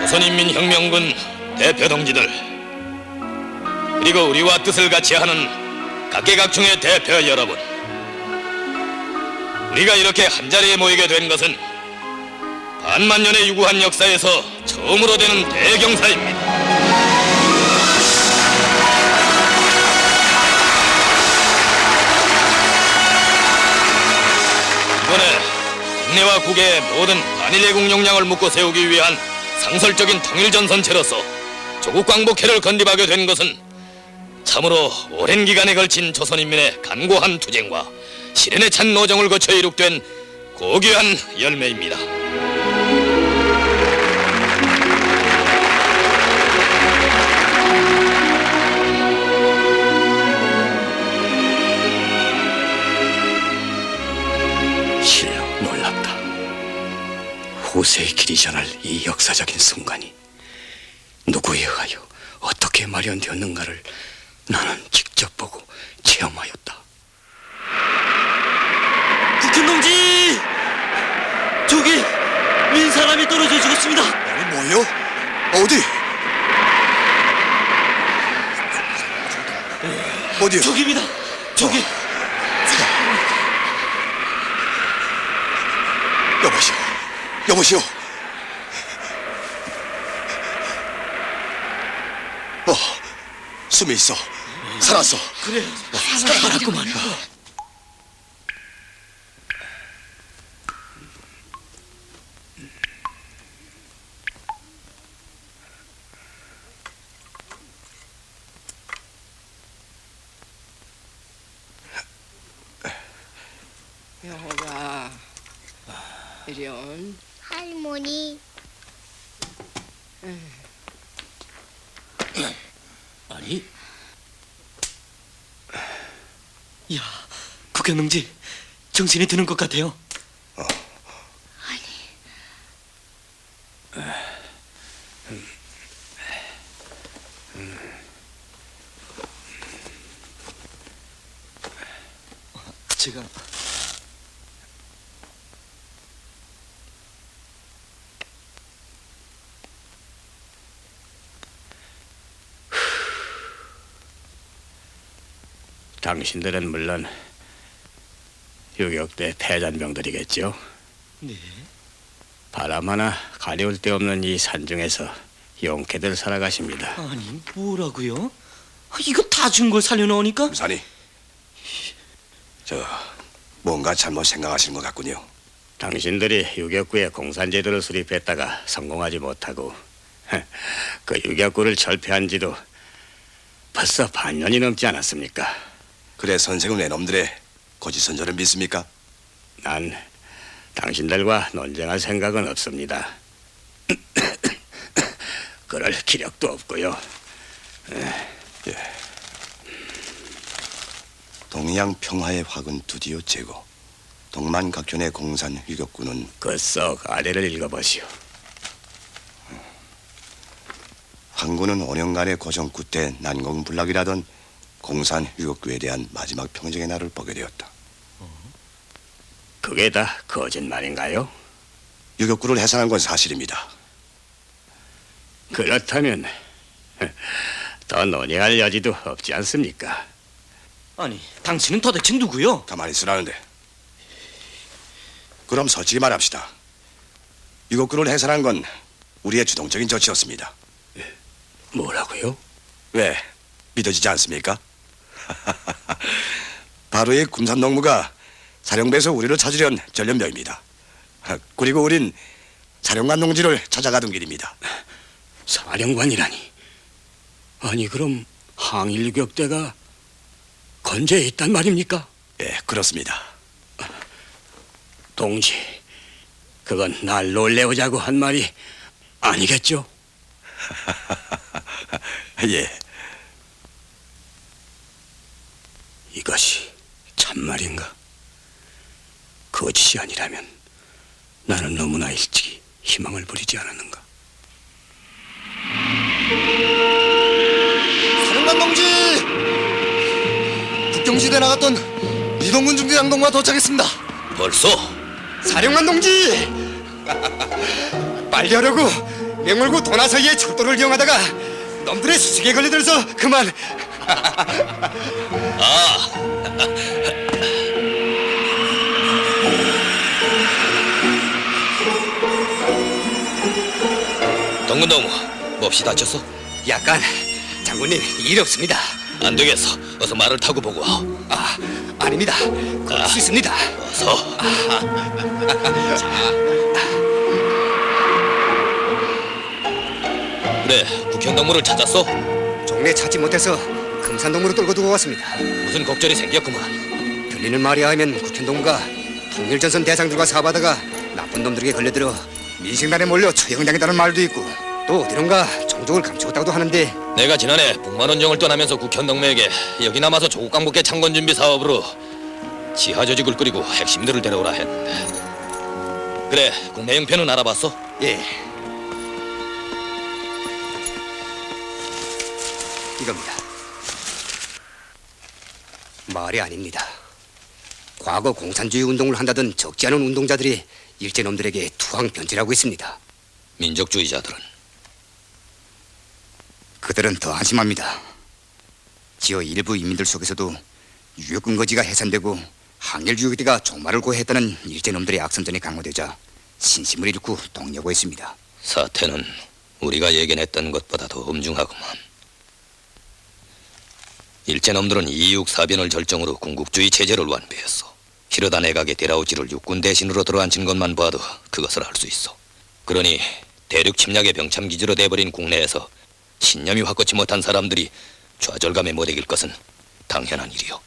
조선인민혁명군 대표 동지들, 그리고 우리와 뜻을 같이 하는 각계각층의 대표 여러분, 우리가 이렇게 한자리에 모이게 된 것은 반만년의 유구한 역사에서 처음으로 되는 대경사입니다. 이번에 국내와 국외의 모든 한일예국 역량을 묶고 세우기 위한 상설적인 통일전선체로서 조국 광복회를 건립하게 된 것은 참으로 오랜 기간에 걸친 조선인민의 간고한 투쟁과 시련에 찬 노정을 거쳐 이룩된 고귀한 열매입니다. 실로 놀랍다. 후세의 길이 전할 이 역사적인 순간이 누구에 의하여 어떻게 마련되었는가를 나는 직접 보고 체험하였다. 국현동지! 저기 윈 사람이 떨어져 죽었습니다. 뭐요? 어디? 어디요? 저기입니다. 저기. 여보시오. 여보시오. 숨이 있어. 살았어. 그래. 살았구만. 여호가 이리온. 할머니, 아니. 야, 국현동지 정신이 드는 것 같아요. 제가 당신들은 물론 유격대 패잔병들이겠죠. 네. 바람 하나 가려울 데 없는 이 산중에서 용케들 살아가십니다. 아니 뭐라고요? 이거 다 준 걸 살려놓으니까? 무사니, 뭔가 잘못 생각하시는 것 같군요. 당신들이 유격구에 공산제도를 수립했다가 성공하지 못하고 그 유격구를 철폐한 지도 벌써 반년이 넘지 않았습니까? 그래 선생은 왜 놈들의 고지선전을 믿습니까? 난 당신들과 논쟁할 생각은 없습니다. 그럴 기력도 없고요. 동양 평화의 확은 드디어 제거. 동만각현의 공산 유격군은 그 썩 아래를 읽어보시오. 황군은 5년간의 고정구 때 난공불락이라던 공산 유격구에 대한 마지막 평정의 날을 보게 되었다. 그게 다 거짓말인가요? 유격구를 해산한 건 사실입니다. 그렇다면 더 논의할 여지도 없지 않습니까? 아니 당신은 도대체 누구요? 가만히 있으라는데. 그럼 솔직히 말합시다. 유격구를 해산한 건 우리의 주동적인 조치였습니다. 뭐라고요? 왜? 믿어지지 않습니까? 바로 이 군산농무가 사령부에서 우리를 찾으려는 전련병입니다. 그리고 우린 사령관 동지를 찾아가던 길입니다. 사령관이라니. 아니 그럼 항일 유격대가 건재에 있단 말입니까? 예, 그렇습니다. 동지, 그건 날 놀래우자고 한 말이 아니겠죠? 예. 이것이 참말인가? 거짓이 아니라면 나는 너무나 일찍 희망을 버리지 않았는가? 사령관 동지! 국경지대 나갔던 이동군 중대장동과 도착했습니다. 벌써? 사령관 동지! 빨리 하려고 맹물구 도나 사이의 철도를 이용하다가 놈들의 수색에 걸려들어서 그만. 동근동무, 몹시 다쳤어? 약간 장군님 일 없습니다. 안 되겠어. 어서 말을 타고 보고 와. 아닙니다. 그럴 수 있습니다. 어서. 그래, 국현동무를 찾았어? 종래 찾지 못해서 금산동무로 끌고 두고 왔습니다. 무슨 걱정이 생겼구만. 들리는 말에 하면 국현동무가 통일전선 대상들과 사업하다가 나쁜 놈들에게 걸려들어 민식단에 몰려 처형당했다는 말도 있고, 또 어디론가 종족을 감추었다고도 하는데. 내가 지난해 북만원정을 떠나면서 국현동무에게 여기 남아서 조국 광복회 창건 준비 사업으로 지하 조직을 꾸리고 핵심들을 데려오라 했는데. 그래, 국내 형편은 알아봤어? 예. 이겁니다. 말이 아닙니다. 과거 공산주의 운동을 한다던 적지 않은 운동자들이 일제놈들에게 투항 변질하고 있습니다. 민족주의자들은 그들은 더 안심합니다. 지어 일부 인민들 속에서도 유역 근거지가 해산되고 항일 유역대가 종말을 고해했다는 일제놈들의 악선전이 강화되자 신심을 잃고 동려고 있습니다. 사태는 우리가 예견했던 것보다 더 엄중하구만. 일제놈들은 이육 사변을 절정으로 군국주의 체제를 완비했어. 히로다 내각의 데라우지를 육군 대신으로 들어앉힌 것만 봐도 그것을 알 수 있어. 그러니 대륙 침략의 병참기지로 돼버린 국내에서 신념이 확고치 못한 사람들이 좌절감에 못 이길 것은 당연한 일이요.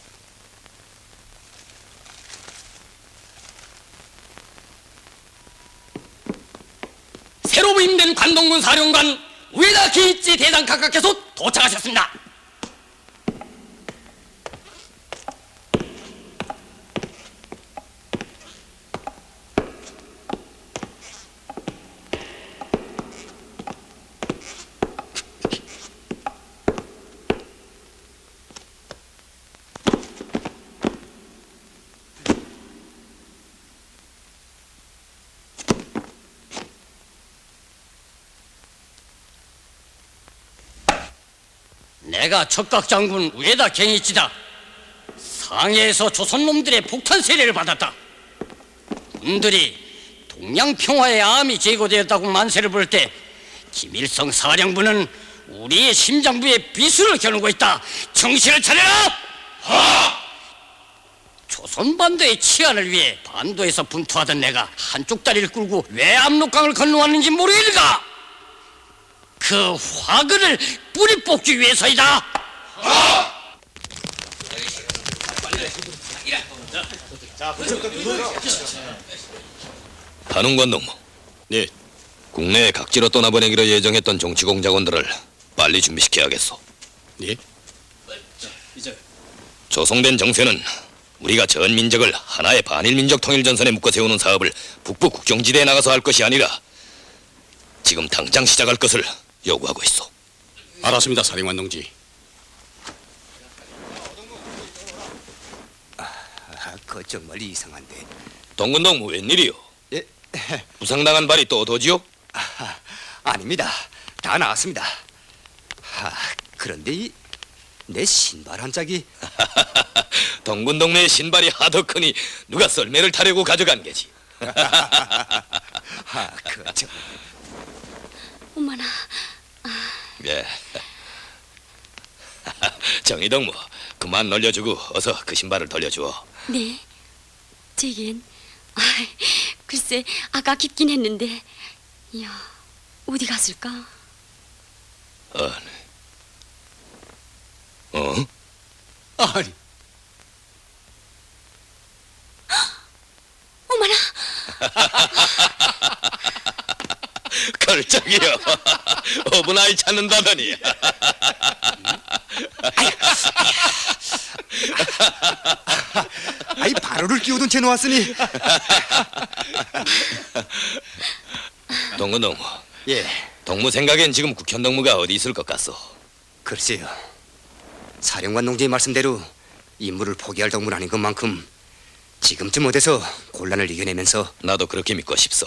새로 부임된 관동군 사령관 우에다 기이치 대장 각각께서 도착하셨습니다. 내가 척각장군 우에다 갱이치다. 상해에서 조선놈들의 폭탄 세례를 받았다. 군들이 동양평화의 암이 제거되었다고 만세를 부를 때 김일성 사령부는 우리의 심장부에 비수를 겨누고 있다. 정신을 차려라! 조선 반도의 치안을 위해 반도에서 분투하던 내가 한쪽 다리를 끌고 왜 압록강을 건너왔는지 모르겠는가? 그 화근을 뿌리 뽑기 위해서이다. 한웅관동무. 네, 국내에 각지로 떠나보내기로 예정했던 정치공작원들을 빨리 준비시켜야겠어. 예. 조성된 정세는 우리가 전 민족을 하나의 반일민족 통일전선에 묶어 세우는 사업을 북부 국경지대에 나가서 할 것이 아니라 지금 당장 시작할 것을 요구하고 있어. 알았습니다, 사령관 동지. 그거 정말 이상한데. 동근동무 웬일이요? 예? 부상당한 발이 또 어디요? 아닙니다. 다 나았습니다. 그런데 내 신발 한 짝이. 동근동무의 신발이 하도 크니 누가 썰매를 타려고 가져간 게지. 그저 어머나, 예. 정의동무, 그만 놀려주고 어서 그 신발을 돌려주어. 네. 제겐 글쎄 아까 깊긴 했는데, 이야 어디 갔을까? 어? 아니. 어머나, 걸작이요. 어분아이 찾는다더니. 아이 바로를 끼우던 채 놓았으니. 동근동무, 예. 동무 생각엔 지금 국현동무가 어디 있을 것 같소? 글쎄요. 사령관 농지의 말씀대로 임무를 포기할 동무는 아닌 것만큼 지금쯤 어디서 곤란을 이겨내면서. 나도 그렇게 믿고 싶소.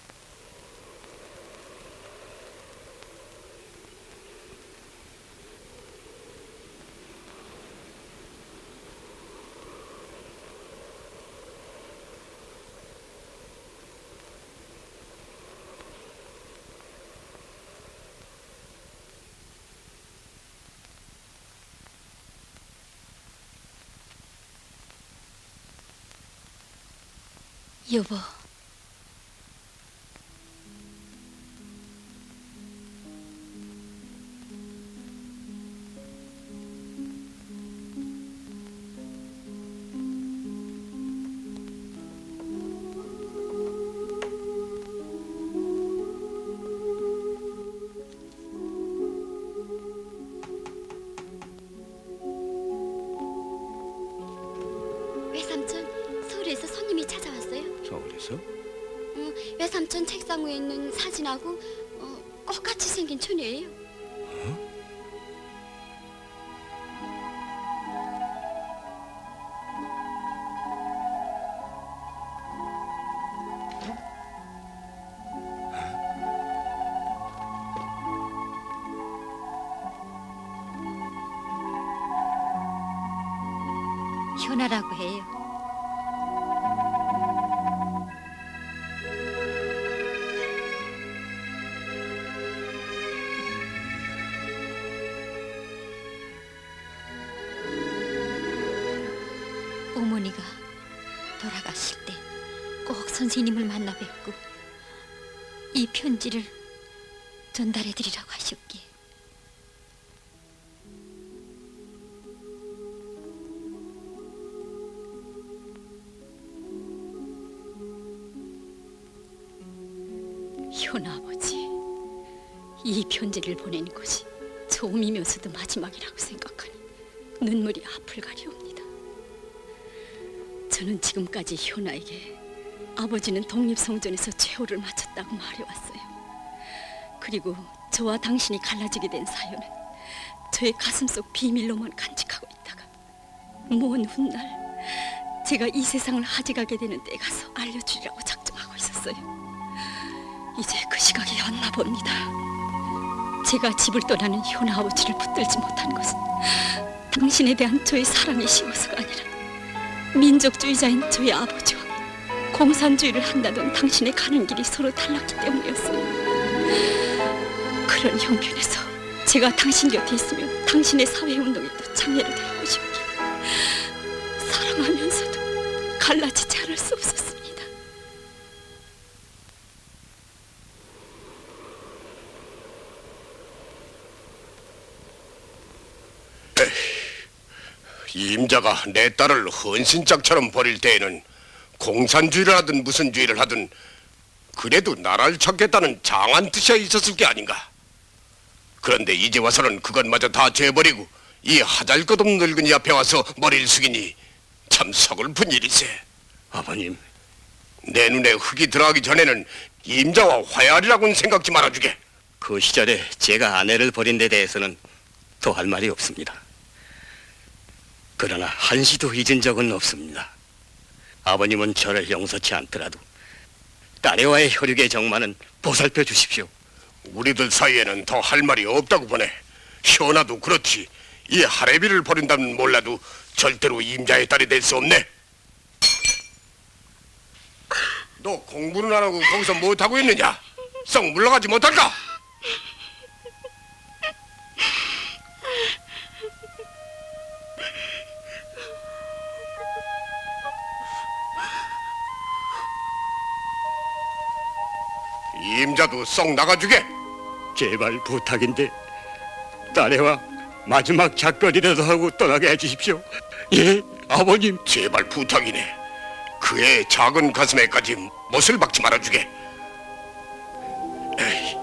여보, 외삼촌, 서울에서 손님이 찾아왔어요. 서울에서? 외삼촌 책상 위에 있는 사진하고 똑같이 생긴 처녀예요. 현아라고 해요. 어머니가 돌아가실 때 꼭 선생님을 만나 뵙고 이 편지를 전달해 드리라고 하셨기에. 현아 아버지, 이 편지를 보낸 것이 처음이면서도 마지막이라고 생각하니 눈물이 앞을 가리옵니다. 저는 지금까지 현아에게 아버지는 독립성전에서 최후를 마쳤다고 말해왔어요. 그리고 저와 당신이 갈라지게 된 사연은 저의 가슴속 비밀로만 간직하고 있다가 먼 훗날 제가 이 세상을 하직하게 되는 때 가서 알려주리라고 작정하고 있었어요. 이제 그 시각이 왔나 봅니다. 제가 집을 떠나는 현아 아버지를 붙들지 못한 것은 당신에 대한 저의 사랑이 식어서가 아니라 민족주의자인 저의 아버지와 공산주의를 한다던 당신의 가는 길이 서로 달랐기 때문이었어요. 그런 형편에서 제가 당신 곁에 있으면 당신의 사회운동에도 장애를 될 것이었기에 사랑하면서도 갈라지지 않을 수 없었습니다. 임자가 내 딸을 헌신짝처럼 버릴 때에는 공산주의를 하든 무슨 주의를 하든 그래도 나라를 찾겠다는 장한 뜻이 있었을 게 아닌가. 그런데 이제 와서는 그것마저 다 죄버리고 이 하잘것없는 늙은이 앞에 와서 머리를 숙이니 참 서글픈 일이세. 아버님, 내 눈에 흙이 들어가기 전에는 임자와 화해하리라고는 생각지 말아주게. 그 시절에 제가 아내를 버린 데 대해서는 더 할 말이 없습니다. 그러나 한시도 잊은 적은 없습니다. 아버님은 저를 용서치 않더라도 딸애와의 혈육의 정만은 보살펴 주십시오. 우리들 사이에는 더 할 말이 없다고 보네. 현아도 그렇지. 이 하레비를 버린다면 몰라도 절대로 임자의 딸이 될 수 없네. 너 공부는 안 하고 거기서 못하고 있느냐? 썩 물러가지 못할까? 임자도 썩 나가주게. 제발 부탁인데 딸애와 마지막 작별이라도 하고 떠나게 해주십시오. 예, 아버님. 제발 부탁이네. 그의 작은 가슴에까지 못을 박지 말아주게. 에이.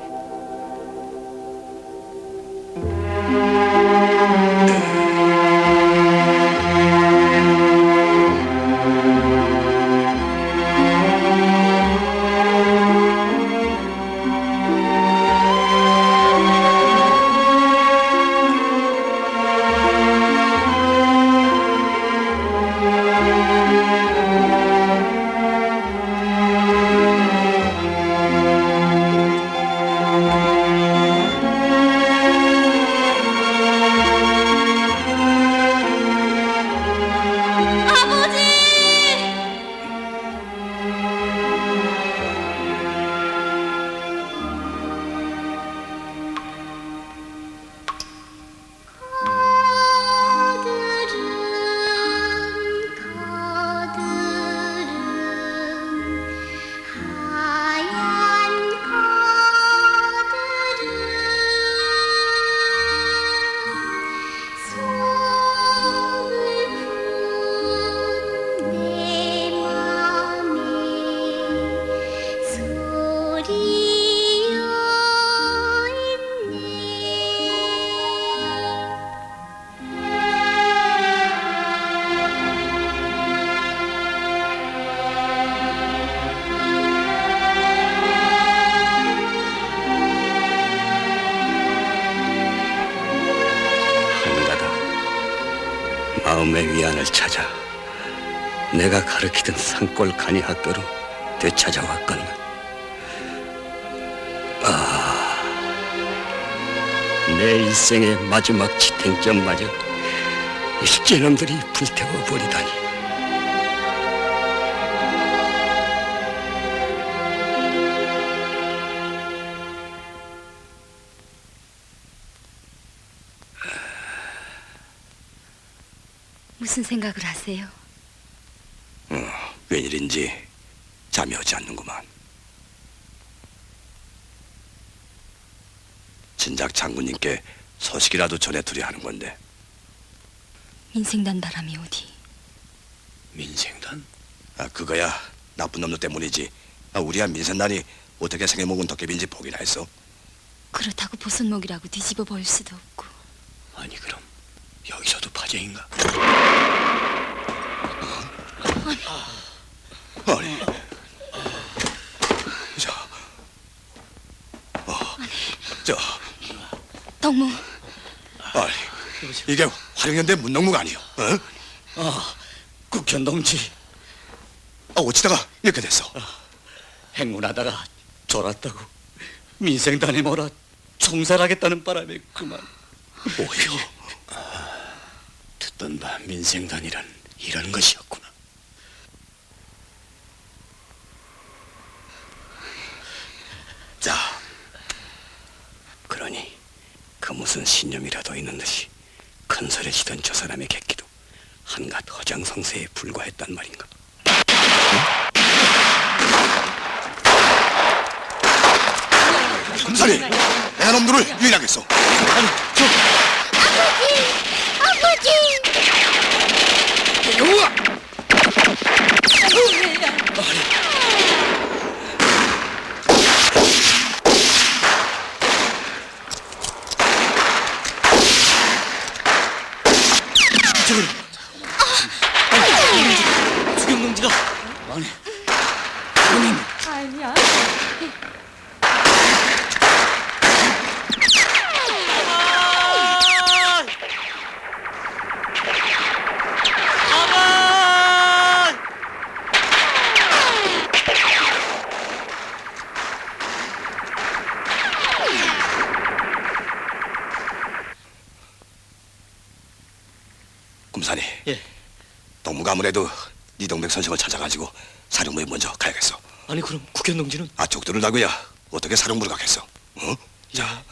마음의 위안을 찾아 내가 가르치던 산골 간이학교로 되찾아왔건만 내 일생의 마지막 지탱점마저 일제놈들이 불태워버리다니. 무슨 생각을 하세요? 웬일인지 잠이 오지 않는구만. 진작 장군님께 소식이라도 전해드려 하는 건데. 인생단 바람이 어디? 민생단? 그거야 나쁜 놈들 때문이지. 우리야 민생단이 어떻게 생해먹은 도깨비인지 보기나 했어. 그렇다고 보선목이라고 뒤집어 버릴 수도 없고. 아니 그럼 여기서도 파쟁인가? 아니 덕무, 아니 이게 화룡연대 문동무가 아니요? 국현 동지 어찌다가 이렇게 됐어? 행운하다가 졸았다고 민생단에 몰아 총살하겠다는 바람에 그만. 오히려 듣던 바 민생단이란 이런 것이었구나. 자, 그러니 그 무슨 신념이라도 있는 듯이 큰소리 치던 저 사람의 객기도 한갓 허장성세에 불과했단 말인가? 금산이 내 놈들을 유인하겠어. 수경 동지가 아니 아니야. 금산이. 예. 동무가 아무래도 이동백 선생을 찾아가지고 사령부에 먼저 가야겠어. 아니 그럼 국현 동지는 족들을 달고야 어떻게 사령부를 가겠어? 어? 자.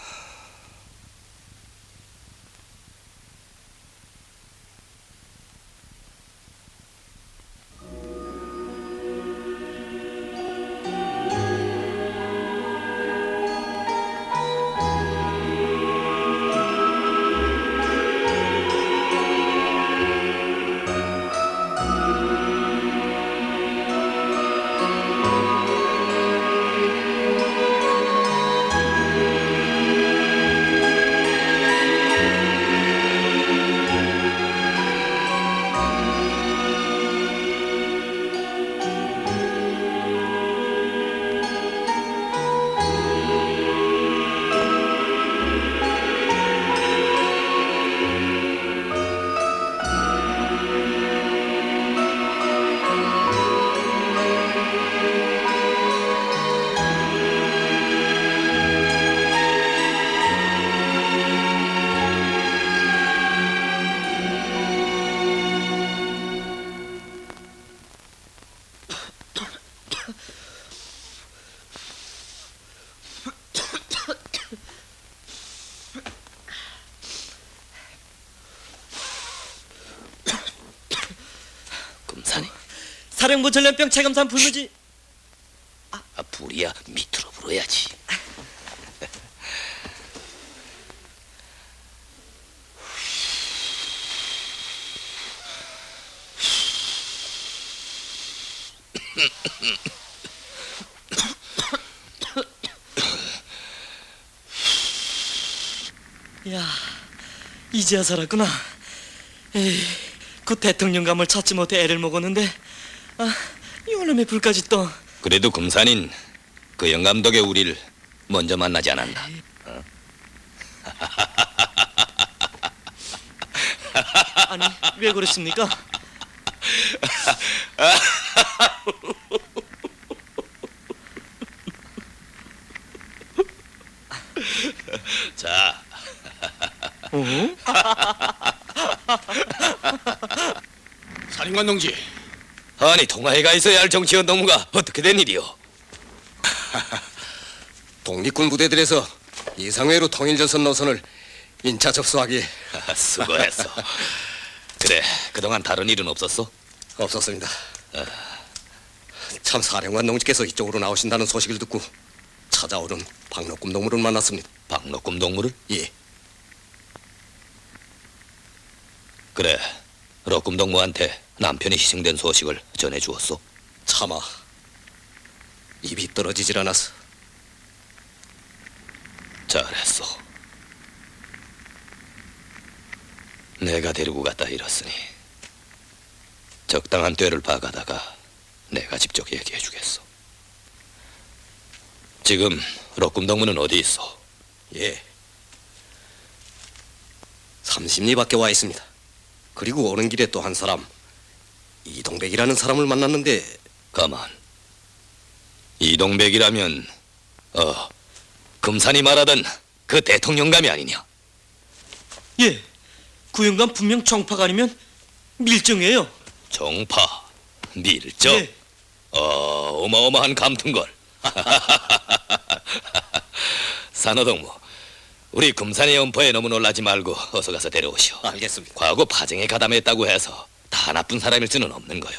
금산이 사령부 전염병 체감산 불무지. 불이야 밑으로 불어야지. 야, 이제야 살았구나. 에이, 그 대통령감을 찾지 못해 애를 먹었는데 이놈의 불까지 또. 그래도 금산인 그 영감덕의 우리를 먼저 만나지 않았나? 아니, 왜 그랬습니까? 자, 사령관 동지, 아니 동아에 가 있어야 할 정치원 동무가 어떻게 된 일이오? 독립군 부대들에서 이상회로 통일전선 노선을 인차 접수하기 수고했어. 그래, 그동안 다른 일은 없었어? 없었습니다. 참 사령관 동지께서 이쪽으로 나오신다는 소식을 듣고 찾아오는 박록금 동무를 만났습니다. 박록금 동무를? 예, 그래, 럭금 동무한테 남편이 희생된 소식을 전해주었어. 차마 입이 떨어지질 않아서. 잘했어. 내가 데리고 갔다 이랬으니 적당한 꾀를 봐가다가 내가 직접 얘기해주겠어. 지금 럭금 동무는 어디 있어? 예, 30리 밖에 와 있습니다. 그리고 오는 길에 또 한 사람, 이동백이라는 사람을 만났는데. 가만. 이동백이라면 금산이 말하던 그 대통령감이 아니냐? 예, 그 영감 분명 정파가 아니면 밀정이에요. 정파, 밀정. 예. 어마어마한 감투인걸. 산호동무, 우리 금산의 연포에 너무 놀라지 말고 어서 가서 데려오시오. 알겠습니다. 과거 파쟁에 가담했다고 해서 다 나쁜 사람일 수는 없는 거요.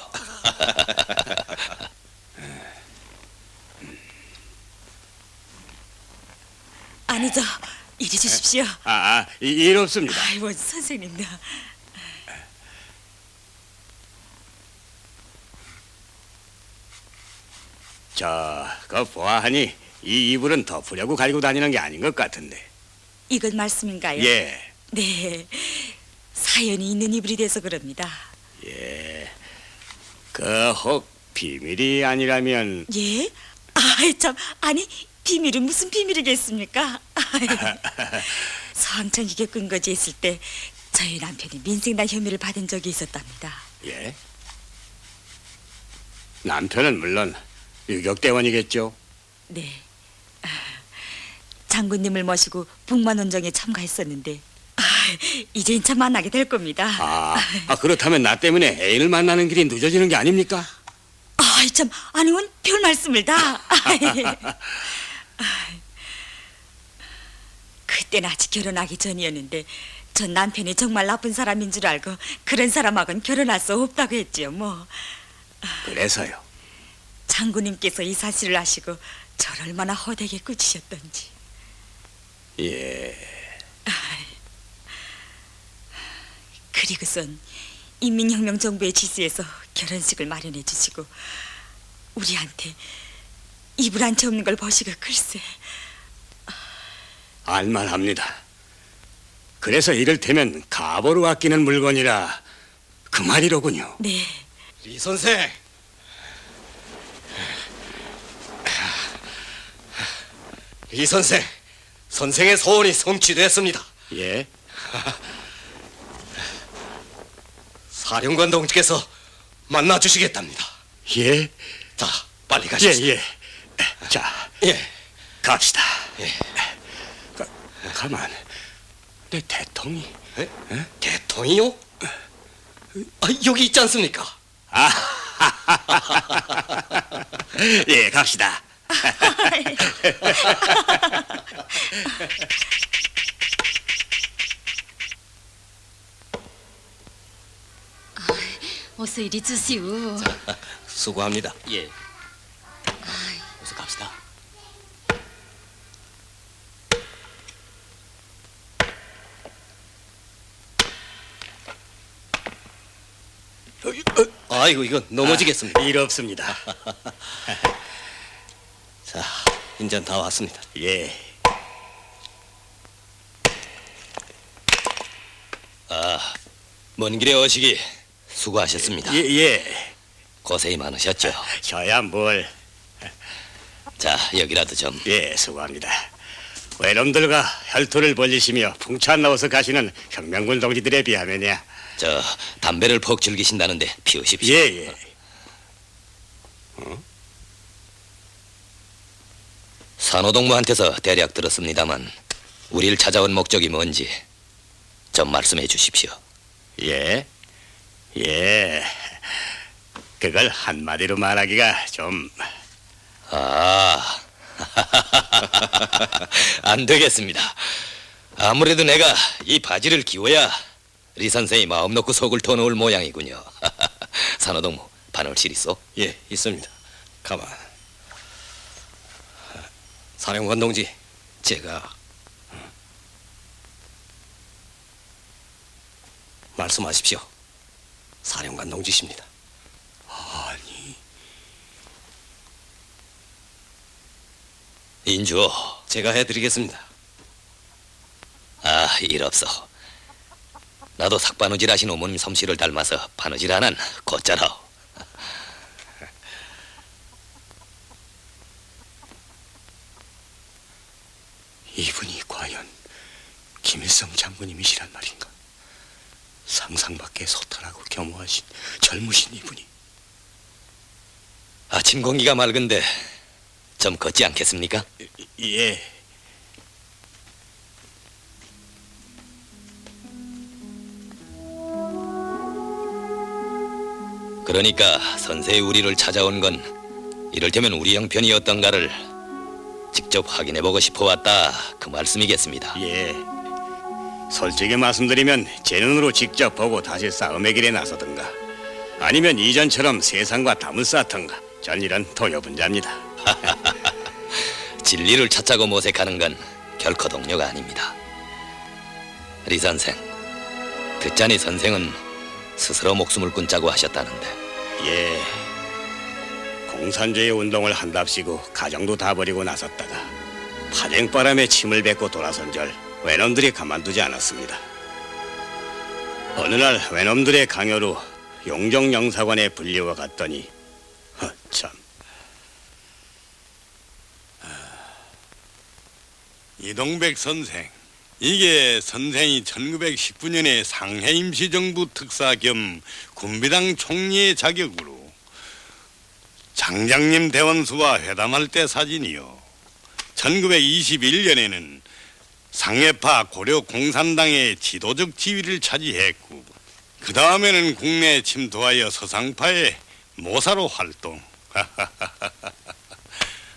아니 저 이리 주십시오. 일 없습니다. 아이고 선생님도. 그 보아하니 이 이불은 덮으려고 가지고 다니는 게 아닌 것 같은데. 이것 말씀인가요? 예, 네. 사연이 있는 이불이 돼서 그럽니다. 예. 그 혹 비밀이 아니라면 예? 아이 참 아니 비밀은 무슨 비밀이겠습니까? 서항천 이게 근거지 있을 때 저희 남편이 민생단 혐의를 받은 적이 있었답니다. 예. 남편은 물론 유격대원이겠죠. 네. 장군님을 모시고 북만원정에 참가했었는데 이젠 참 만나게 될 겁니다. 그렇다면 나 때문에 애인을 만나는 길이 늦어지는 게 아닙니까? 아이 참 아니면 별 말씀을 다. 그때는 아직 결혼하기 전이었는데 전 남편이 정말 나쁜 사람인 줄 알고 그런 사람하고는 결혼할 수 없다고 했지요 뭐. 그래서요. 장군님께서 이 사실을 아시고 저를 얼마나 허되게 꾸짖으셨던지. 예. 그리고선 인민혁명 정부의 지시에서 결혼식을 마련해 주시고 우리한테 이불 한 채 없는 걸 보시고 글쎄. 알만합니다. 그래서 이를테면 가보로 아끼는 물건이라 그 말이로군요. 네. 리 선생, 리 선생, 선생의 소원이 성취됐습니다. 예? 사령관 동지께서 만나주시겠답니다. 예? 자, 빨리 예, 가십시오. 예. 자, 예. 갑시다. 예. 가만. 내 대통이. 대통이요? 여기 있지 않습니까? 예, 갑시다. 어서 이리 주시오. 수고합니다. 예. 어서 갑시다. 아이고, 이건 넘어지겠습니다. 일 없습니다. 자, 인전 다 왔습니다. 예. 먼 길에 오시기 수고하셨습니다. 예. 고생이 많으셨죠. 저야 뭘. 자, 여기라도 좀. 예, 수고합니다. 외놈들과 혈투를 벌리시며 풍차 넣어서 가시는 혁명군 동지들에 비하면야 저 담배를 퍽 즐기신다는데 피우십시오. 예. 산호동무한테서 대략 들었습니다만 우리를 찾아온 목적이 뭔지 좀 말씀해 주십시오. 예. 그걸 한마디로 말하기가 좀... 아, 안 되겠습니다. 아무래도 내가 이 바지를 기워야 리 선생이 마음 놓고 속을 터놓을 모양이군요. 산호동무 반월실 있어? 예, 있습니다. 가만. 사령관 동지, 제가 말씀하십시오. 사령관 동지십니다. 아니... 인주. 제가 해드리겠습니다. 아, 일 없어. 나도 삭바느질 하신 어머님 솜씨를 닮아서 바느질 하나는 곧자라. 이분이 과연 김일성 장군님이시란 말인가? 상상밖에 소탈하고 겸허하신 젊으신 이분이. 아침 공기가 맑은데 좀 걷지 않겠습니까? 예. 그러니까 선생이 우리를 찾아온 건 이를테면 우리 형편이 어떤가를 직접 확인해보고 싶어 왔다, 그 말씀이겠습니다. 예. 솔직히 말씀드리면 제 눈으로 직접 보고 다시 싸움의 길에 나서든가 아니면 이전처럼 세상과 담을 쌓던가 전 이런 도요분자입니다. 진리를 찾자고 모색하는 건 결코 동료가 아닙니다. 리 선생, 듣자니 선생은 스스로 목숨을 끊자고 하셨다는데. 예. 공산주의 운동을 한답시고 가정도 다 버리고 나섰다가 파쟁바람에 침을 뱉고 돌아선 절 외놈들이 가만두지 않았습니다. 어느 날 외놈들의 강요로 용정영사관에 불리워 갔더니 참. 이동백 선생, 이게 선생이 1919년에 상해 임시정부 특사 겸 군비당 총리의 자격으로 장장님 대원수와 회담할 때 사진이요. 1921년에는 상해파 고려 공산당의 지도적 지위를 차지했고 그 다음에는 국내에 침투하여 서상파의 모사로 활동.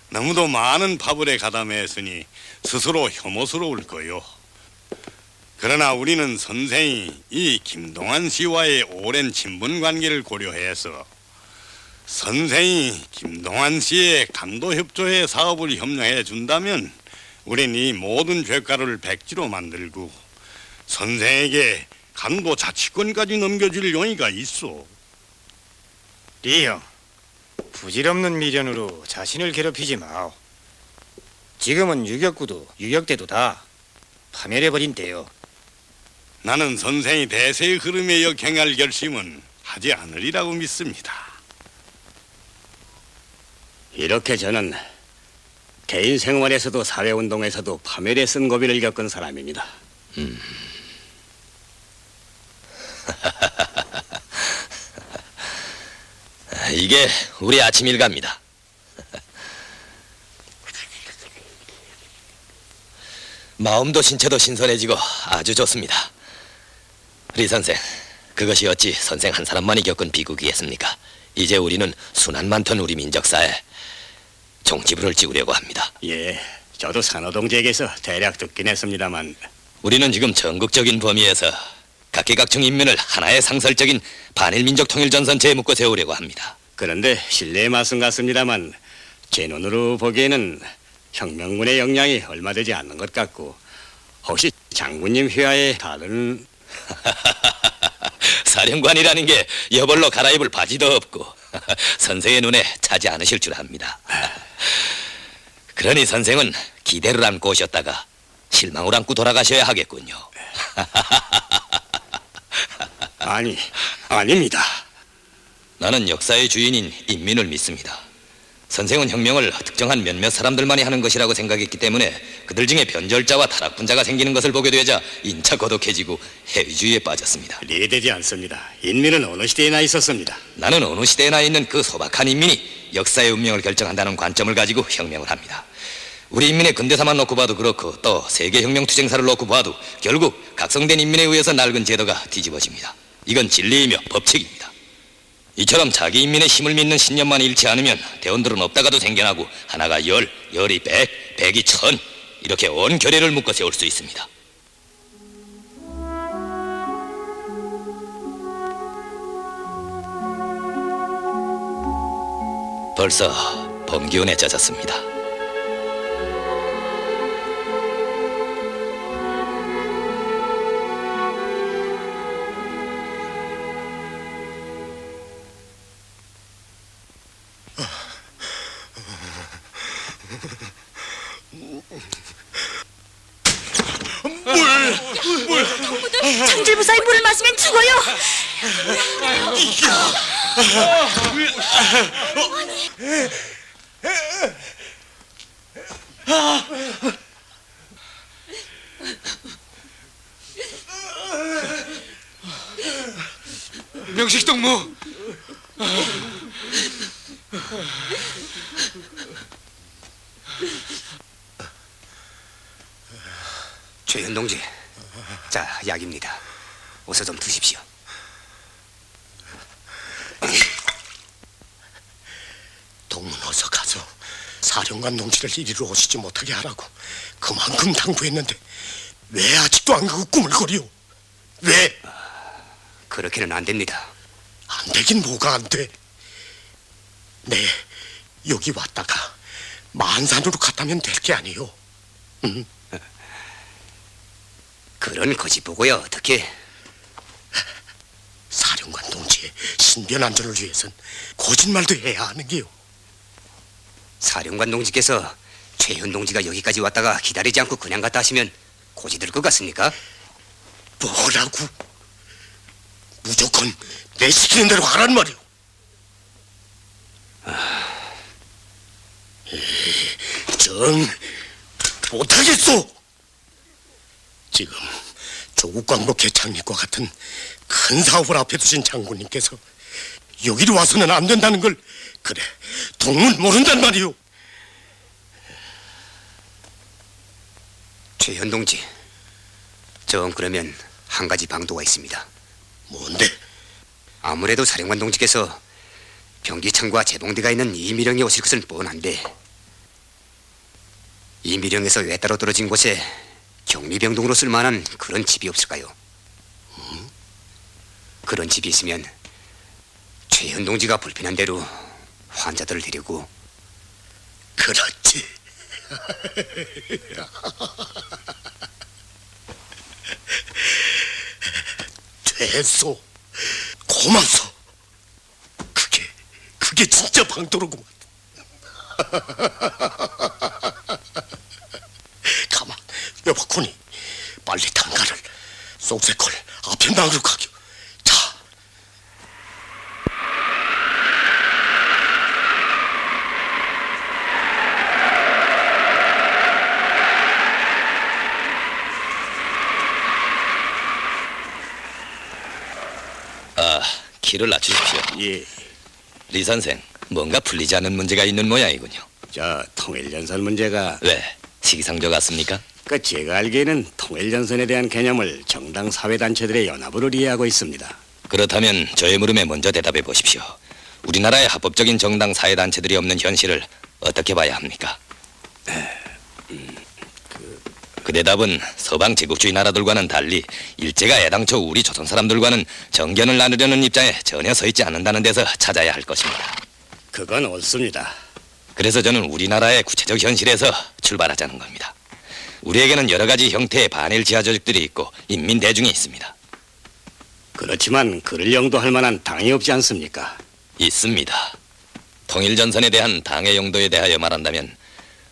너무도 많은 파벌에 가담했으니 스스로 혐오스러울 거요. 그러나 우리는 선생이 이 김동완 씨와의 오랜 친분 관계를 고려해서 선생이 김동완 씨의 감도 협조의 사업을 협력해 준다면 우린 이 모든 죄가를 백지로 만들고 선생에게 감도 자치권까지 넘겨줄 용의가 있어. 리형, 부질없는 미련으로 자신을 괴롭히지 마오. 지금은 유격구도 유격대도 다 파멸해버린 때요. 나는 선생이 대세의 흐름에 역행할 결심은 하지 않으리라고 믿습니다. 이렇게 저는 개인 생활에서도 사회운동에서도 파멸의 쓴고비를 겪은 사람입니다. 이게 우리 아침 일과입니다. 마음도 신체도 신선해지고 아주 좋습니다. 리 선생, 그것이 어찌 선생 한 사람만이 겪은 비극이겠습니까? 이제 우리는 순한 많던 우리 민족사에 종지부를 찍으려고 합니다. 예, 저도 산호동지에게서 대략 듣긴 했습니다만 우리는 지금 전국적인 범위에서 각계각층 인민을 하나의 상설적인 반일민족 통일전선체에 묶어 세우려고 합니다. 그런데 실례의 말씀 같습니다만 제 눈으로 보기에는 혁명군의 역량이 얼마 되지 않는 것 같고 혹시 장군님 휘하에 다른... 사령관이라는 게 여벌로 갈아입을 바지도 없고 선생의 눈에 차지 않으실 줄 압니다. 그러니 선생은 기대를 안고 오셨다가 실망을 안고 돌아가셔야 하겠군요. 아닙니다. 나는 역사의 주인인 인민을 믿습니다. 선생은 혁명을 특정한 몇몇 사람들만이 하는 것이라고 생각했기 때문에 그들 중에 변절자와 타락분자가 생기는 것을 보게 되자 인차 고독해지고 해위주의에 빠졌습니다. 이해되지 않습니다. 인민은 어느 시대에나 있었습니다. 나는 어느 시대에나 있는 그 소박한 인민이 역사의 운명을 결정한다는 관점을 가지고 혁명을 합니다. 우리 인민의 근대사만 놓고 봐도 그렇고 또 세계혁명 투쟁사를 놓고 봐도 결국 각성된 인민에 의해서 낡은 제도가 뒤집어집니다. 이건 진리이며 법칙입니다. 이처럼 자기 인민의 힘을 믿는 신념만 잃지 않으면 대원들은 없다가도 생겨나고 하나가 열, 열이 백, 백이 천 이렇게 온 결의를 묶어 세울 수 있습니다. 벌써 범기운에 젖었습니다. 장질부사의 물을 마시면 죽어요. 명식동무. 최현 동지, 자, 약입니다. 어서 좀 드십시오. 동문 어서 가서 사령관 동지를 이리로 오시지 못하게 하라고 그만큼 당부했는데 왜 아직도 안 가고 꿈을 거리오? 왜? 그렇게는 안 됩니다. 안 되긴 뭐가 안 돼? 네, 여기 왔다가 만산으로 갔다면 될 게 아니오. 응? 그런 거짓 보고요, 어떻게? 사령관 동지의 신변 안전을 위해선 거짓말도 해야 하는 게요. 사령관 동지께서 최현 동지가 여기까지 왔다가 기다리지 않고 그냥 갔다 하시면 고지 들 것 같습니까? 뭐라고? 무조건 내 시키는 대로 하란 말이오. 정 못하겠소. 지금 조국 광복 개창립과 같은 큰 사업을 앞에 두신 장군님께서 여기로 와서는 안 된다는 걸 그래 동문 모른단 말이오. 최현 동지, 정 그러면 한 가지 방도가 있습니다. 뭔데? 아무래도 사령관 동지께서 병기창과 재봉대가 있는 이미령에 오실 것은 뻔한데 이미령에서 외따로 떨어진 곳에 격리병동으로 쓸만한 그런 집이 없을까요? 그런 집이 있으면 최현 동지가 불편한 대로 환자들을 데리고. 그렇지. 됐소. 고맙소. 그게 진짜 방도로구만. 가만, 여보코니 빨리 단가를 쏙새콜 앞에 나으로 가겨. 자. 키를 낮추십시오. 예. 리 선생, 뭔가 풀리지 않는 문제가 있는 모양이군요. 저 통일전선 문제가 왜? 시기상조 같습니까? 제가 알기에는 통일전선에 대한 개념을 정당 사회단체들의 연합으로 이해하고 있습니다. 그렇다면 저의 물음에 먼저 대답해 보십시오. 우리나라의 합법적인 정당 사회단체들이 없는 현실을 어떻게 봐야 합니까? 그 대답은 서방 제국주의 나라들과는 달리 일제가 애당초 우리 조선 사람들과는 정견을 나누려는 입장에 전혀 서 있지 않는다는 데서 찾아야 할 것입니다. 그건 옳습니다. 그래서 저는 우리나라의 구체적 현실에서 출발하자는 겁니다. 우리에게는 여러 가지 형태의 반일 지하 조직들이 있고 인민 대중이 있습니다. 그렇지만 그를 영도할 만한 당이 없지 않습니까? 있습니다. 통일전선에 대한 당의 용도에 대하여 말한다면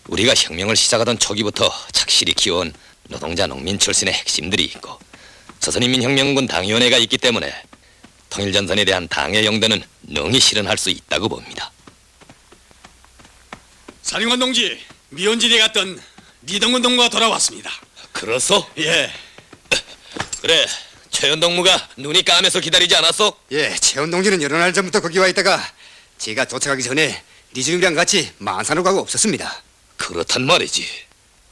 우리가 혁명을 시작하던 초기부터 착실히 키워온 노동자 농민 출신의 핵심들이 있고 조선인민혁명군 당위원회가 있기 때문에 통일전선에 대한 당의 용도는 능히 실현할 수 있다고 봅니다. 사령관 동지, 미온진에 갔던 리동근 동무가 돌아왔습니다. 그렇소? 예. 그래, 최연동무가 눈이 까매서 기다리지 않았어? 예, 최원 동지는 여러 날 전부터 거기 와 있다가 제가 도착하기 전에 니즈님이랑 같이 만산으로 가고 없었습니다. 그렇단 말이지.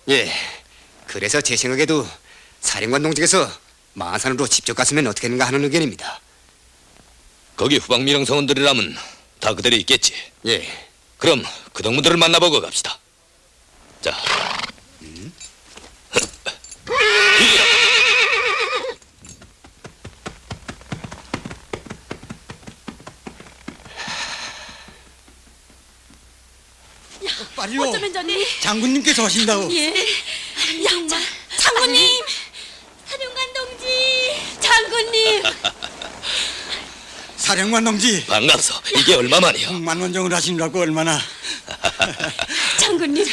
예, 그래서 제 생각에도 사령관 동지께서 만산으로 직접 갔으면 어떻겠는가 하는 의견입니다. 거기 후방미령 성원들이라면 다 그대로 있겠지. 예. 그럼 그 동무들을 만나보고 갑시다. 자. 빨리요. 어쩌면 좋니? 장군님께서 오신다고. 예. 양자. 장군님. 사령관 동지. 장군님. 사령관 동지. 반갑소. 이게 얼마만이요? 만원정을 하시느라고 얼마나. 장군님.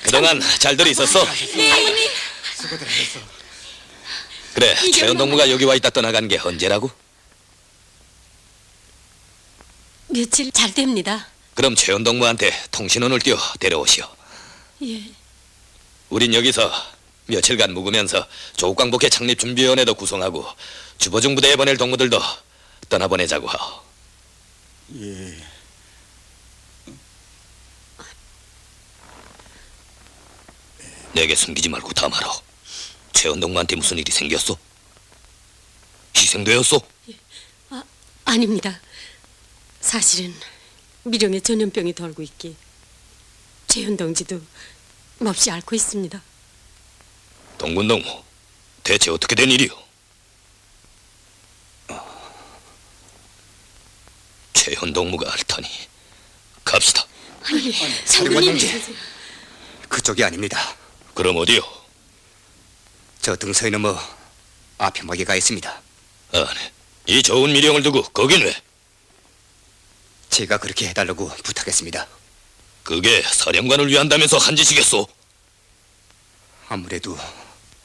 그동안 잘들 있었어? 네. 장군님. 수고들 하셨어. 그래, 최연동무가 여기 와 있다 떠나간 게 언제라고? 며칠 잘 됩니다. 그럼 최연동무한테 통신원을 띄워 데려오시오. 예. 우린 여기서 며칠간 묵으면서 조국광복회 창립준비위원회도 구성하고 주보중 부대에 보낼 동무들도 떠나보내자고 하오. 예. 내게 숨기지 말고 다 말어. 최연동무한테 무슨 일이 생겼어? 희생되었어? 아닙니다. 사실은 미령에 전염병이 돌고 있기에 최현 동지도 몹시 앓고 있습니다. 동군동무, 대체 어떻게 된 일이오? 최현동무가 앓다니. 갑시다. 아니, 사령관 장군님. 동지, 그쪽이 아닙니다. 그럼 어디요? 저 등서에 넘어 아편막에 가 있습니다. 아니, 이 좋은 미령을 두고 거긴 왜? 제가 그렇게 해달라고 부탁했습니다. 그게 사령관을 위한다면서 한 짓이겠소? 아무래도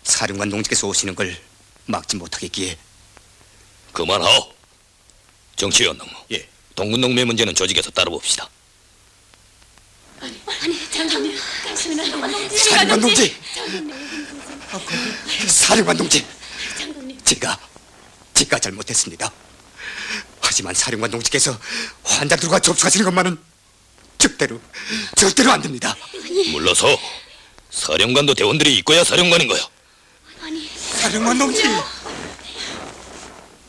사령관 동지께서 오시는 걸 막지 못하겠기에. 그만하오. 정치위원동무. 예. 동군동무의 문제는 조직에서 따라봅시다. 아니, 장군님. 사령관 동지! 사령관 동지! 장군님. 제가 잘못했습니다. 하지만 사령관 동지께서 환자들과 접촉하시는 것만은 절대로 안 됩니다. 물러서. 사령관도 대원들이 있고야 사령관인 거야. 사령관 동지.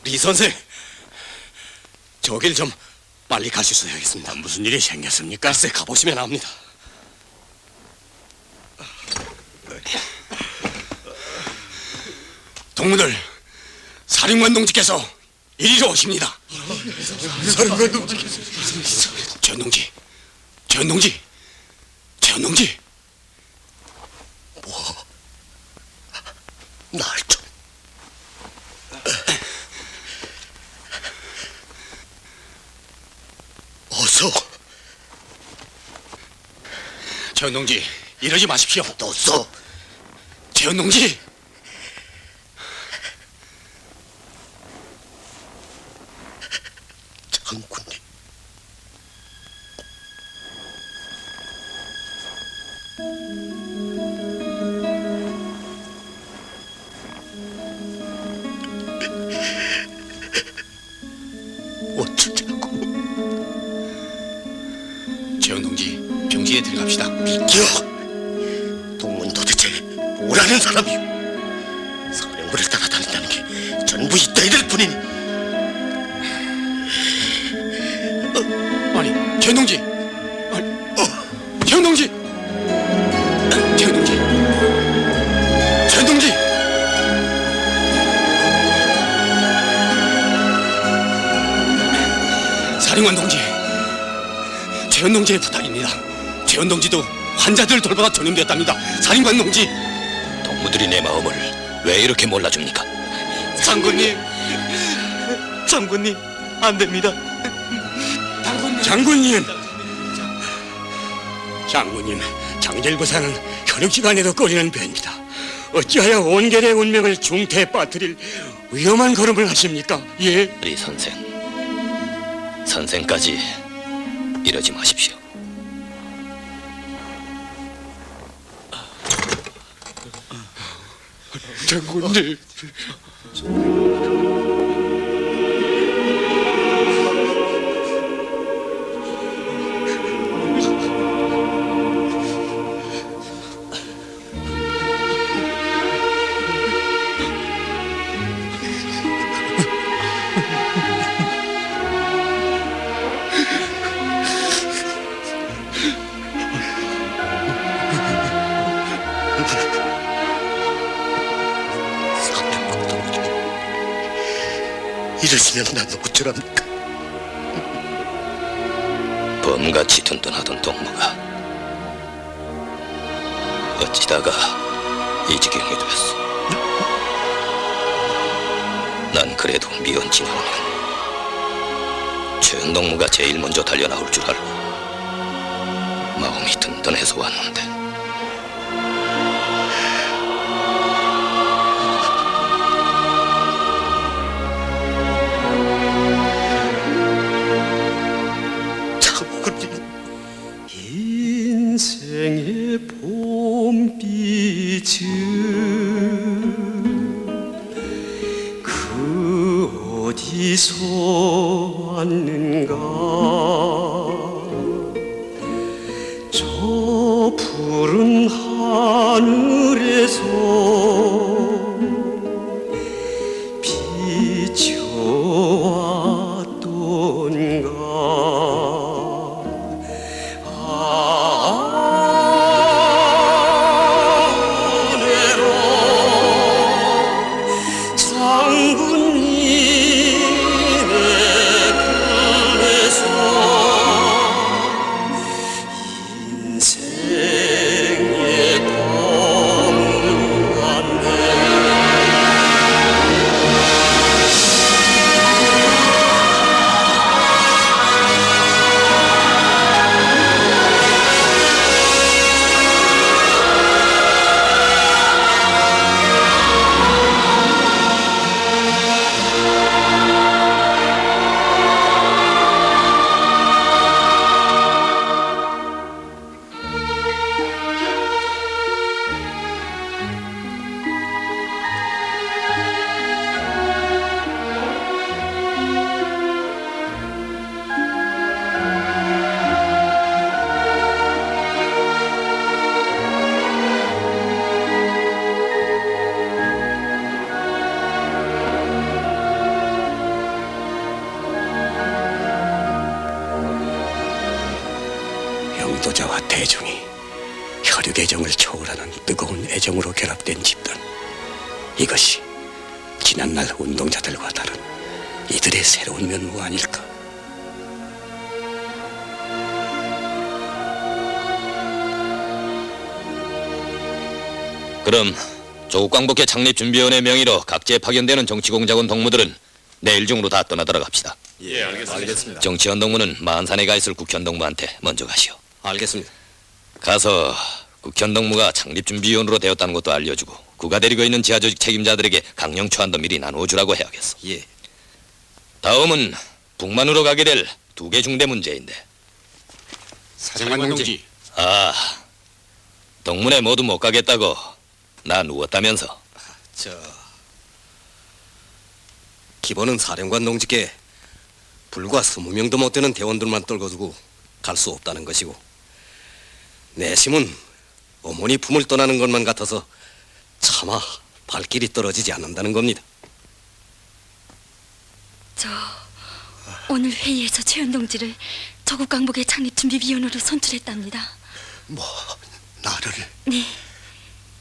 리 선생, 저길 좀 빨리 가주셔야 겠습니다. 무슨 일이 생겼습니까? 글쎄 가보시면 압니다. 동무들, 사령관 동지께서 이리로 오십니다. 사령관 동지께서. 최연동지, 최연동지, 최연동지. 날 좀. 어서. 최연동지, 이러지 마십시오. 또 써. 최연동지. 장군님. 어쩌자고. 최연동지, 병실에 들어갑시다. 비켜. 동문 도대체 뭐라는 사람이오? 사령부를 따라다닌다는 게 전부 이따위들 뿐이니. 아니, 최연동지. 최연동지. 최연동지. 최연동지. 사령관 동지, 최연동지의 부탁입니다. 최연동지도 환자들 돌보다 전염되었답니다. 사령관 동지. 동무들이 내 마음을 왜 이렇게 몰라줍니까? 장군님. 장군님, 안 됩니다. 장군님, 장질부사는 혈육지간에도 꺼리는 배입니다. 어찌하여 온결의 운명을 중태에 빠뜨릴 위험한 걸음을 하십니까? 예? 리 선생까지 이러지 마십시오. 장군님. 이러시면 난 어쩌랍니까? 범같이 든든하던 동무가 어찌다가 이 지경이 됐어. 난 그래도 미연 지나오면 최은동무가 제일 먼저 달려나올 줄 알고 마음이 든든해서 왔는데 인생의 봄빛은 그 어디서 왔는가. 저 푸른 하늘에서 비춰왔던가. 영도자와 대종이 혈육애정을 초월하는 뜨거운 애정으로 결합된 집단. 이것이 지난날 운동자들과 다른 이들의 새로운 면모가 아닐까. 그럼 조국광복회 창립준비위원회 명의로 각지에 파견되는 정치공작원 동무들은 내일 중으로 다 떠나도록 합시다. 예, 알겠습니다. 정치원 동무는 만산에 가 있을 국현 동무한테 먼저 가시오. 알겠습니다. 가서 국현 동무가 창립준비위원으로 되었다는 것도 알려주고 그가 데리고 있는 지하조직 책임자들에게 강령 초안도 미리 나누어주라고 해야겠어. 예. 다음은 북만으로 가게 될 두 개 중대 문제인데. 사령관 동지. 아, 동문회 모두 못 가겠다고 나 누웠다면서. 기본은 사령관 동지께 불과 20명도 못 되는 대원들만 떨궈두고 갈 수 없다는 것이고, 내심은 어머니 품을 떠나는 것만 같아서 차마 발길이 떨어지지 않는다는 겁니다. 오늘 회의에서 최현 동지를 조국광복회 창립준비위원으로 선출했답니다. 뭐 나를? 네.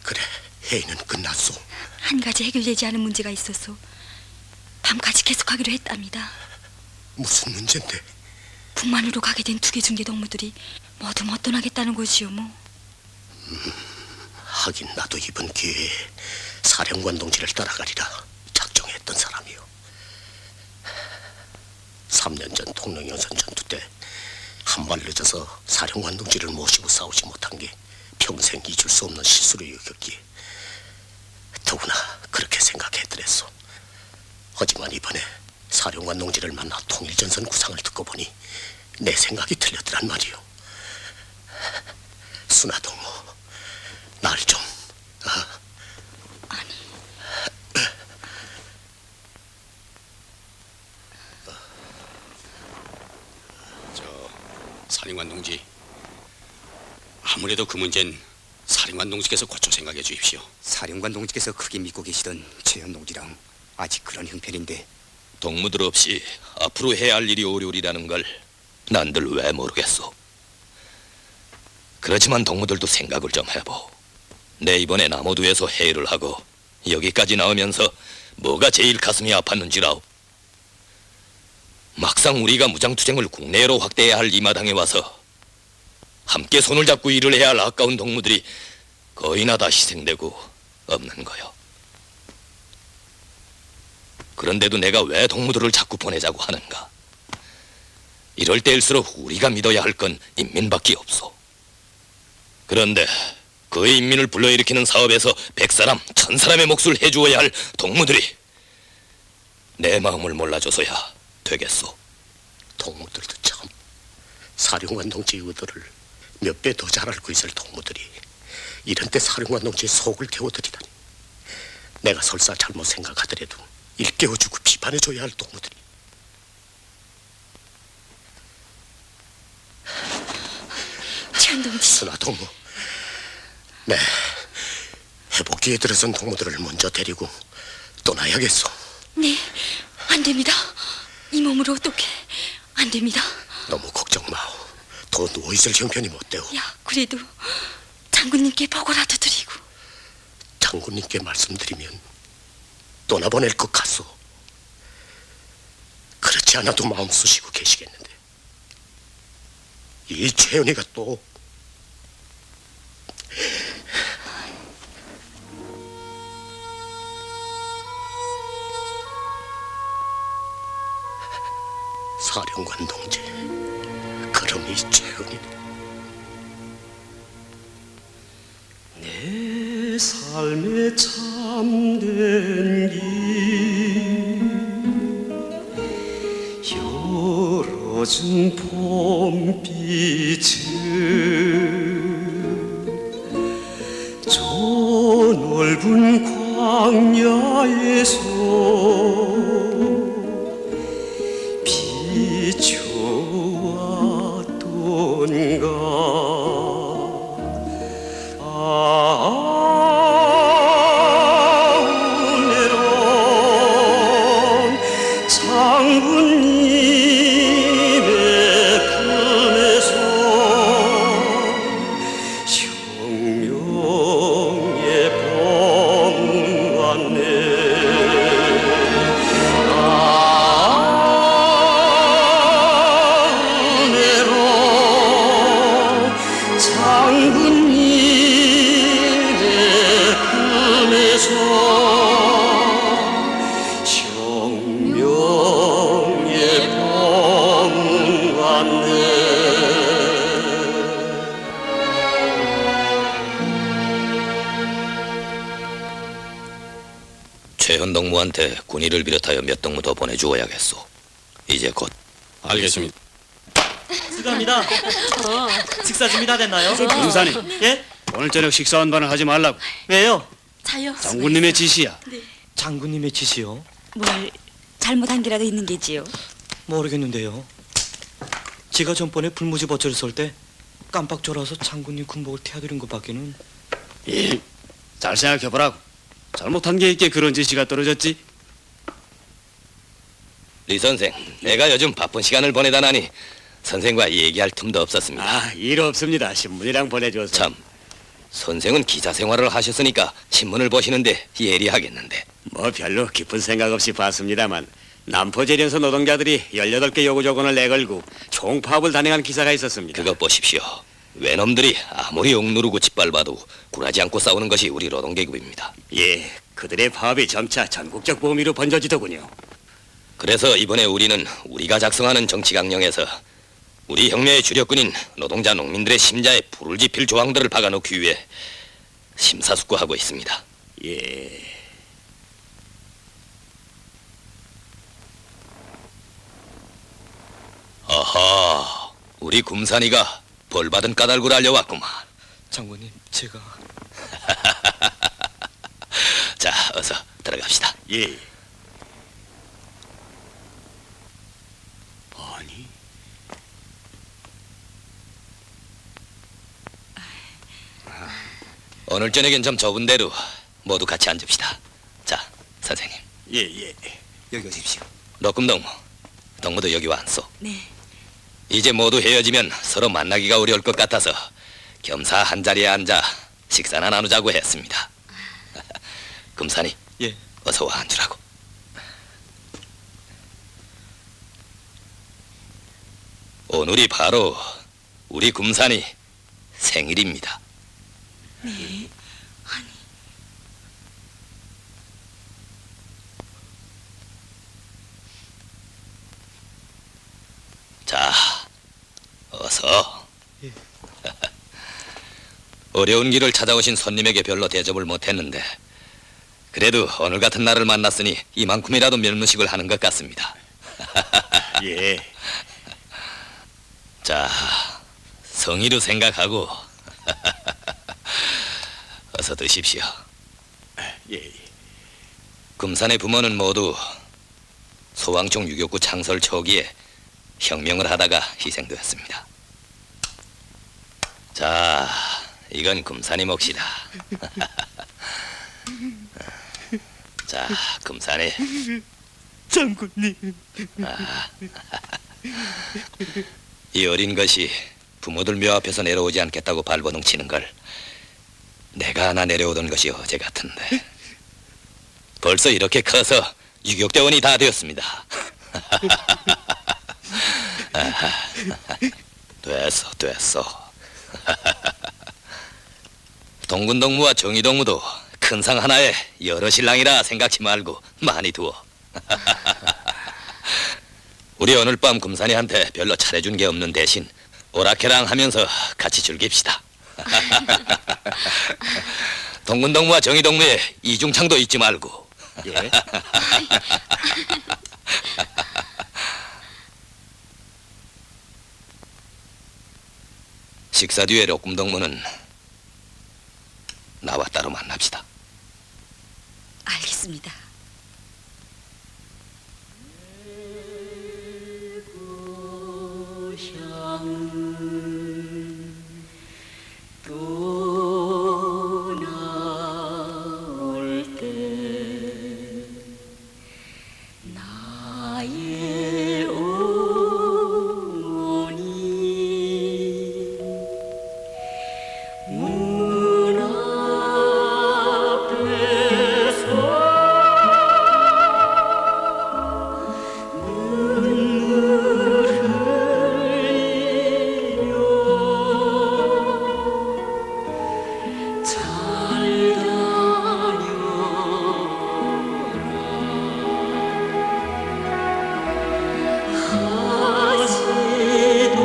그래, 회의는 끝났소. 한 가지 해결되지 않은 문제가 있어서 밤까지 계속하기로 했답니다. 무슨 문제인데? 북만으로 가게 된 두 개 중개 동무들이 모두 못 떠나겠다는 것이요 뭐. 하긴 나도 이번 기회에 사령관 동지를 따라가리라 작정했던 사람이요. 3년 전 통영연선 전투 때 한 발 늦어서 사령관 동지를 모시고 싸우지 못한 게 평생 잊을 수 없는 실수로 여겼기에 더구나 그렇게 생각했더랬소. 하지만 이번에 사령관 동지를 만나 통일전선 구상을 듣고 보니 내 생각이 틀렸더란 말이오. 순하 동무, 날 좀 사령관 동지, 아무래도 그 문제는 사령관 동지께서 고쳐 생각해 주십시오. 사령관 동지께서 크게 믿고 계시던 최현 동지랑 아직 그런 형편인데 동무들 없이 앞으로 해야 할 일이 오리오리라는 걸 난들 왜 모르겠소. 그렇지만 동무들도 생각을 좀 해보. 내 이번에 남호두에서 회의를 하고 여기까지 나오면서 뭐가 제일 가슴이 아팠는지라오. 막상 우리가 무장투쟁을 국내로 확대해야 할 이 마당에 와서 함께 손을 잡고 일을 해야 할 아까운 동무들이 거의나 다 희생되고 없는 거요. 그런데도 내가 왜 동무들을 자꾸 보내자고 하는가? 이럴 때일수록 우리가 믿어야 할 건 인민밖에 없소. 그런데 그 인민을 불러일으키는 사업에서 100사람, 1000사람의 몫을 해주어야 할 동무들이 내 마음을 몰라줘서야 되겠소. 동무들도 참 사령관 동지의 의도를 몇 배 더 잘 알고 있을 동무들이 이런 때 사령관 동지의 속을 태워드리다니. 내가 설사 잘못 생각하더라도 일깨워주고 비판해줘야 할 동무들이. 최현 동지. 순아 동무, 네, 회복기에 들어선 동무들을 먼저 데리고 떠나야겠어. 네, 안 됩니다. 이 몸으로 어떻게 안 됩니다. 너무 걱정 마오. 더 누워있을 형편이 못 되오. 야, 그래도 장군님께 보고라도 드리고. 장군님께 말씀드리면 떠나보낼 것 같소. 그렇지 않아도 마음 쓰시고 계시겠는데 이 최연이가 또 사령관 동지, 그럼 이 최연이는 내 삶의 참된 길 열어준 봄빛은 저 넓은 광야에서 최현 동무한테 군의를 비롯하여 몇 동무 더 보내주어야겠소. 이제 곧. 알겠습니다. 수고합니다. 식사 준비 다 됐나요? 군사님. 예? 오늘 저녁 식사 한반을 하지 말라고. 왜요? 자요. 장군님의 지시야. 장군님의 지시요? 뭘 잘못한 게라도 있는 게지요? 모르겠는데요. 제가 전번에 불무지 버처를 쏠 때 깜빡 졸아서 장군님 군복을 태워드린 것밖에는. 예, 잘 생각해보라고. 잘못한 게 있게 그런 지시가 떨어졌지. 리 선생, 내가 요즘 바쁜 시간을 보내다 나니 선생과 얘기할 틈도 없었습니다. 아, 일 없습니다. 신문이랑 보내줘서. 참, 선생은 기자 생활을 하셨으니까 신문을 보시는데 예리하겠는데. 뭐 별로 깊은 생각 없이 봤습니다만 남포재련소 노동자들이 18개 요구 조건을 내걸고 총파업을 단행한 기사가 있었습니다. 그것 보십시오. 외놈들이 아무리 억누르고 짓밟아도 굴하지 않고 싸우는 것이 우리 노동계급입니다. 예, 그들의 파업이 점차 전국적 범위로 번져지더군요. 그래서 이번에 우리는 우리가 작성하는 정치강령에서 우리 혁명의 주력군인 노동자 농민들의 심자에 불을 지필 조항들을 박아놓기 위해 심사숙고하고 있습니다. 예. 아하, 우리 굶산이가 벌받은 까닭을 알려왔구만. 장군님, 제가... 자, 어서 들어갑시다. 예. 아니, 오늘 저녁엔 좀 좁은 대로 모두 같이 앉읍시다. 자, 선생님. 예. 여기 오십시오. 록금동무, 동무도 여기 와 앉소. 네. 이제 모두 헤어지면 서로 만나기가 어려울 것 같아서 겸사 한 자리에 앉아 식사나 나누자고 했습니다. 금산이, 예. 어서 와 앉으라고. 오늘이 바로 우리 금산이 생일입니다. 네. 자, 어서. 어려운 길을 찾아오신 손님에게 별로 대접을 못했는데 그래도 오늘 같은 날을 만났으니 이만큼이라도 면무식을 하는 것 같습니다. 예. 자, 성의로 생각하고 어서 드십시오. 예. 금산의 부모는 모두 소왕총 유격구 창설 초기에 혁명을 하다가 희생되었습니다. 자, 이건 금산이 몫이다. 자, 금산이. 장군님. 이 어린 것이 부모들 묘 앞에서 내려오지 않겠다고 발버둥 치는 걸 내가 하나 내려오던 것이 어제 같은데 벌써 이렇게 커서 유격대원이 다 되었습니다. 됐어. 동군동무와 정의동무도 큰 상 하나에 여러 신랑이라 생각지 말고 많이 두어. 우리 오늘 밤 금산이한테 별로 차려준 게 없는 대신 오락해랑 하면서 같이 즐깁시다. 동군동무와 정의동무에 이중창도 잊지 말고. 예. 식사 뒤에 록금동무는 나와 따로 만납시다. 알겠습니다. 떠나올 때 나의 어머니 문 앞에서 눈물을 흘리며 잘 다녀라 하시던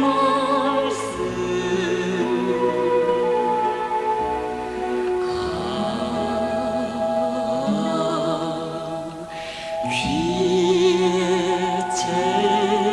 말씀 귀에 쟁쟁해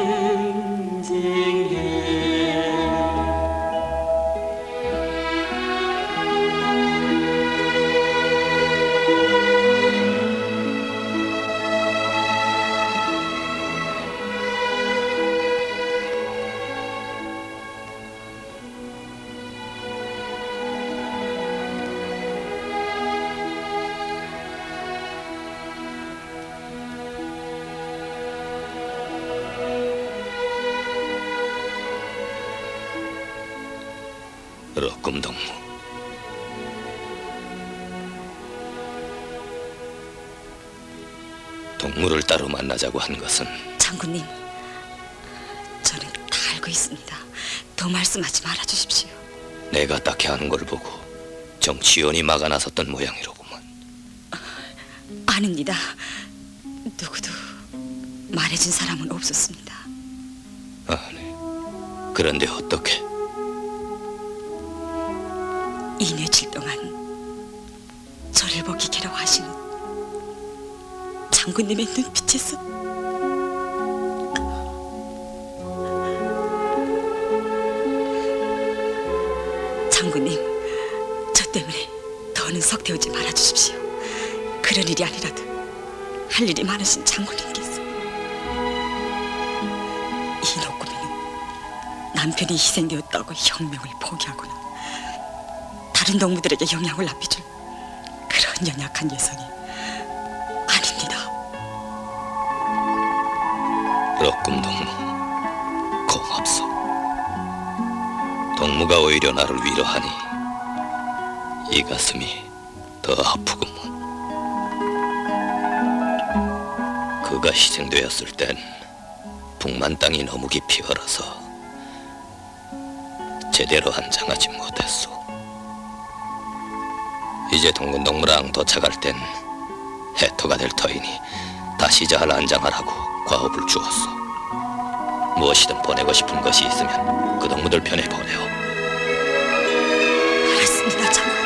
록금동무. 동무를 따로 만나자고 한 것은 장군님, 저는 다 알고 있습니다. 더 말씀하지 말아 주십시오. 내가 딱히 하는 걸 보고 정치원이 막아 나섰던 모양이로구먼. 아닙니다. 누구도 말해준 사람은 없었습니다. 아니, 그런데 어떻게? 이 며칠 동안 저를 먹이게라고 하시는 장군님의 눈빛에서 장군님, 저 때문에 더는 석태우지 말아주십시오. 그런 일이 아니라도 할 일이 많으신 장군님께서 이 녹구미는 남편이 희생되었다고 혁명을 포기하거나 다른 동무들에게 영향을 남겨줄 그런 연약한 예성이 아닙니다. 럭금 동무, 고맙소. 동무가 오히려 나를 위로하니 이 가슴이 더 아프구먼. 그가 희생되었을 땐 북만 땅이 너무 깊이 얼어서 제대로 한장하지 못했소. 이제 동군동무랑 도착할 땐 해토가 될 터이니 다시 잘 안장하라고 과업을 주었소. 무엇이든 보내고 싶은 것이 있으면 그 동무들 편에 보내오. 알았습니다, 장군.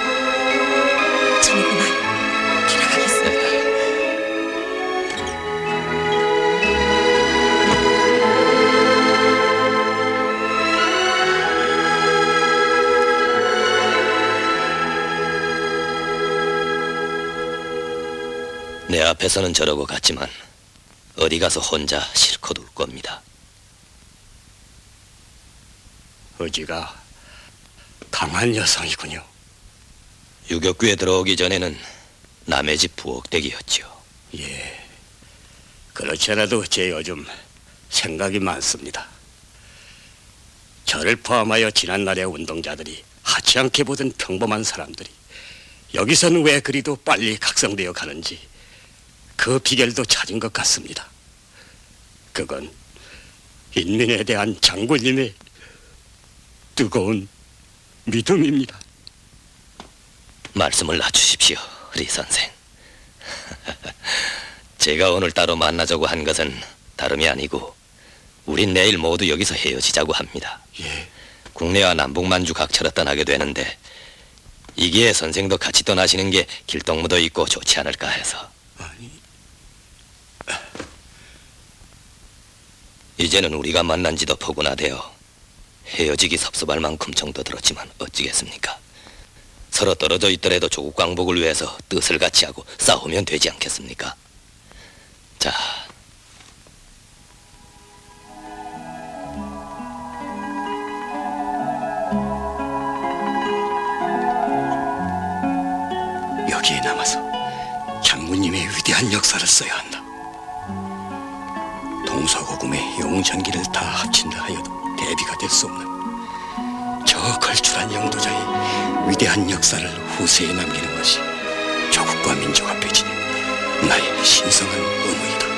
저는 그만 돌아가겠습니다. 내 앞에서는 저러고 갔지만 어디 가서 혼자 실컷 울 겁니다. 의지가 강한 여성이군요. 유격구에 들어오기 전에는 남의 집 부엌댁이었지요. 예. 그렇지 않아도 제 요즘 생각이 많습니다. 저를 포함하여 지난날의 운동자들이 하찮게 보던 평범한 사람들이 여기서는 왜 그리도 빨리 각성되어 가는지 그 비결도 찾은 것 같습니다. 그건 인민에 대한 장군님의 뜨거운 믿음입니다. 말씀을 놔주십시오, 리 선생. 제가 오늘 따로 만나자고 한 것은 다름이 아니고 우린 내일 모두 여기서 헤어지자고 합니다. 예. 국내와 남북만주 각처로 떠나게 되는데 이기에 선생도 같이 떠나시는 게 길동무도 있고 좋지 않을까 해서. 이제는 우리가 만난 지도 포근하되어 헤어지기 섭섭할 만큼 정도 들었지만 어찌겠습니까? 서로 떨어져 있더라도 조국 광복을 위해서 뜻을 같이 하고 싸우면 되지 않겠습니까? 자, 여기에 남아서 장군님의 위대한 역사를 써야 한다. 동서고금의 용전기를 다 합친다 하여도 대비가 될 수 없는 저 걸출한 영도자의 위대한 역사를 후세에 남기는 것이 조국과 민족 앞에 지닌 나의 신성한 의무이다.